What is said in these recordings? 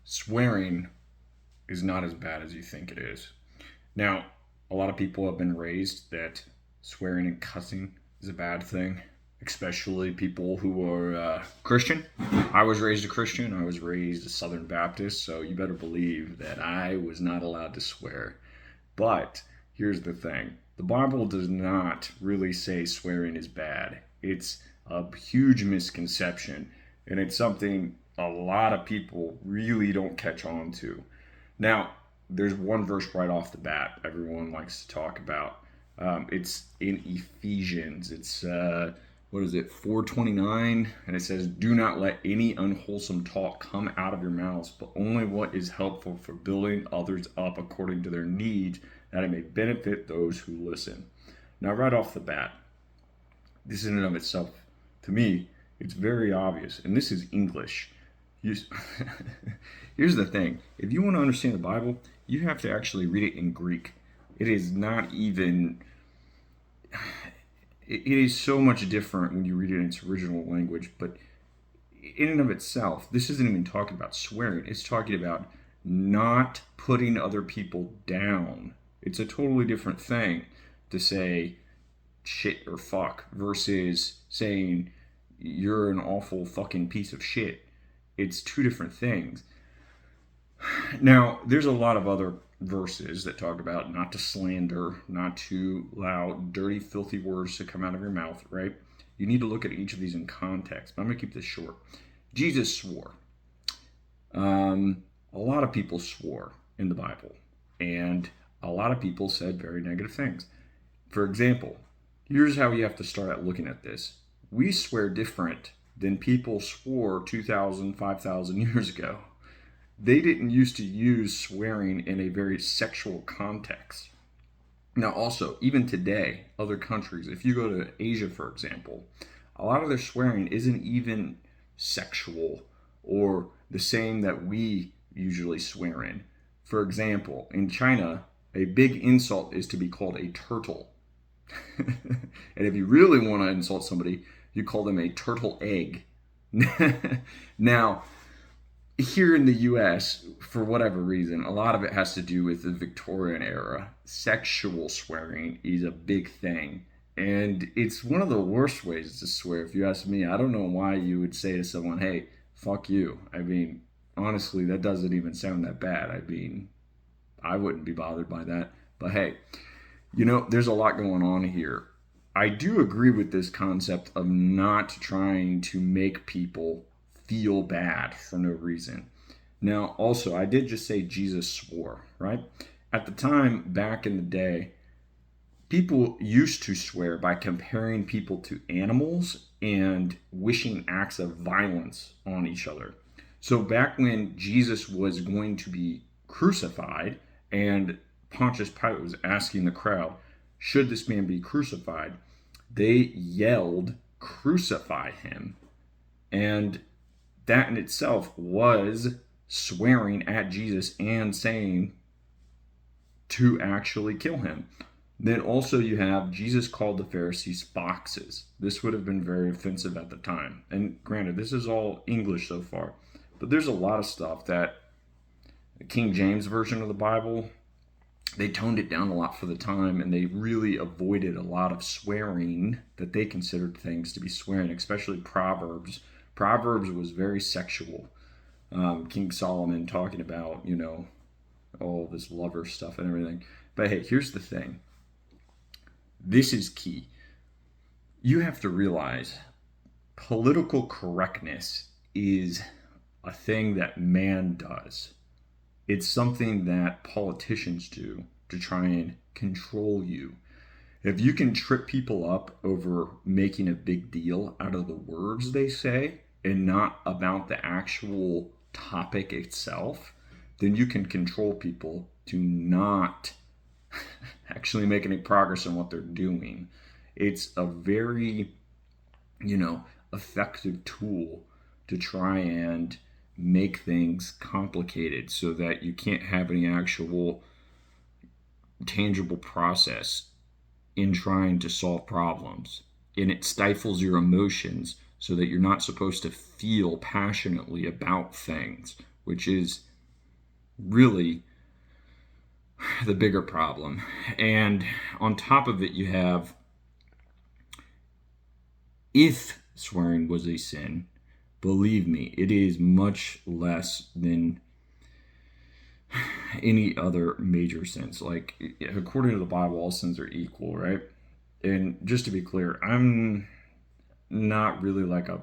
Swearing is not as bad as you think it is. Now, a lot of people have been raised that swearing and cussing is a bad thing, especially people who are Christian. I was raised a Christian. I was raised a Southern Baptist, so you better believe that I was not allowed to swear. But here's the thing, the Bible does not really say swearing is bad. It's a huge misconception, and it's something a lot of people really don't catch on to. Now, there's one verse right off the bat everyone likes to talk about. It's in Ephesians. It's what is it, 4:29, and it says, "Do not let any unwholesome talk come out of your mouths, but only what is helpful for building others up according to their needs, that it may benefit those who listen." Now, right off the bat, this in and of itself, to me, it's very obvious, and this is English. You, here's the thing: if you want to understand the Bible, you have to actually read it in Greek. It is not even. It is so much different when you read it in its original language. But in and of itself, this isn't even talking about swearing. It's talking about not putting other people down. It's a totally different thing to say shit or fuck versus saying you're an awful fucking piece of shit. It's two different things. Now, there's a lot of other verses that talk about not to slander, not to allow dirty, filthy words to come out of your mouth, right? You need to look at each of these in context. But I'm going to keep this short. Jesus swore. A lot of people swore in the Bible, and a lot of people said very negative things. For example, here's how you have to start out looking at this. We swear different than people swore 2,000, 5,000 years ago. They didn't used to use swearing in a very sexual context. Now, also, even today, other countries, if you go to Asia, for example, a lot of their swearing isn't even sexual or the same that we usually swear in. For example, in China, a big insult is to be called a turtle. And if you really want to insult somebody, you call them a turtle egg. Now, here in the US, for whatever reason, a lot of it has to do with the Victorian era. Sexual swearing is a big thing. And it's one of the worst ways to swear, if you ask me. I don't know why you would say to someone, hey, fuck you. I mean, honestly, that doesn't even sound that bad. I mean, I wouldn't be bothered by that. But hey, there's a lot going on here. I do agree with this concept of not trying to make people feel bad for no reason. Now, also, I did just say Jesus swore, right? At the time, back in the day, people used to swear by comparing people to animals and wishing acts of violence on each other. So back when Jesus was going to be crucified and Pontius Pilate was asking the crowd, should this man be crucified? They yelled, crucify him. And that in itself was swearing at Jesus and saying to actually kill him. Then also you have Jesus called the Pharisees foxes. This would have been very offensive at the time. And granted, this is all English so far. But there's a lot of stuff that the King James Version of the Bible, they toned it down a lot for the time, and they really avoided a lot of swearing that they considered things to be swearing, especially Proverbs. Proverbs was very sexual. King Solomon talking about, all this lover stuff and everything. But hey, here's the thing. This is key. You have to realize political correctness is a thing that man does. It's something that politicians do to try and control you. If you can trip people up over making a big deal out of the words they say and not about the actual topic itself, then you can control people to not actually make any progress in what they're doing. It's a very, effective tool to try and make things complicated so that you can't have any actual tangible process in trying to solve problems. And it stifles your emotions so that you're not supposed to feel passionately about things, which is really the bigger problem. And on top of it, you have, if swearing was a sin, believe me, it is much less than any other major sins. Like, according to the Bible, all sins are equal, right? And just to be clear, I'm not really like a.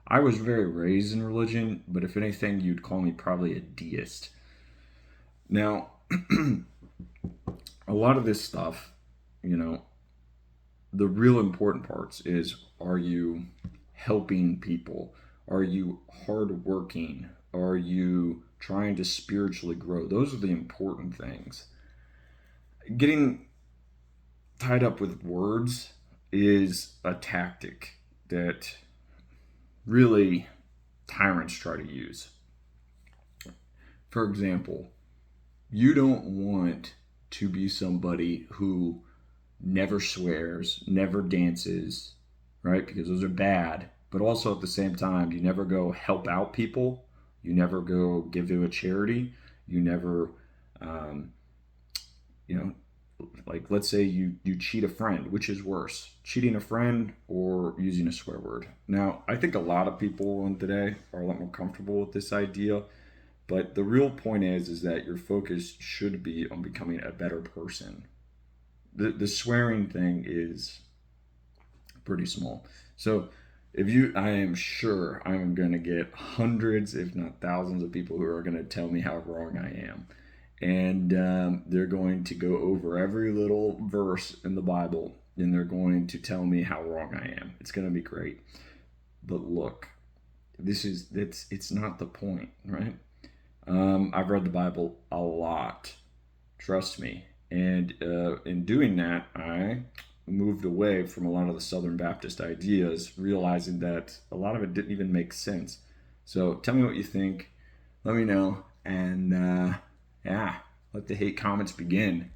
I was very raised in religion, but if anything, you'd call me probably a deist. Now, a lot of this stuff, you know, the real important parts is, are you helping people? Are you hardworking? Are you trying to spiritually grow? Those are the important things. Getting tied up with words is a tactic that really tyrants try to use. For example, you don't want to be somebody who never swears, never dances, right? Because those are bad. But also at the same time, you never go help out people. You never go give to a charity. You never, um, you know, like let's say you cheat a friend, which is worse, cheating a friend or using a swear word. Now, I think a lot of people in today are a lot more comfortable with this idea, but the real point is that your focus should be on becoming a better person. The swearing thing is pretty small. So if you, I am sure I'm going to get hundreds, if not thousands, of people who are going to tell me how wrong I am. And they're going to go over every little verse in the Bible and they're going to tell me how wrong I am. It's going to be great. But look, it's not the point, right? I've read the Bible a lot, trust me. And in doing that, I moved away from a lot of the Southern Baptist ideas, realizing that a lot of it didn't even make sense. So tell me what you think. Let me know. And yeah, let the hate comments begin.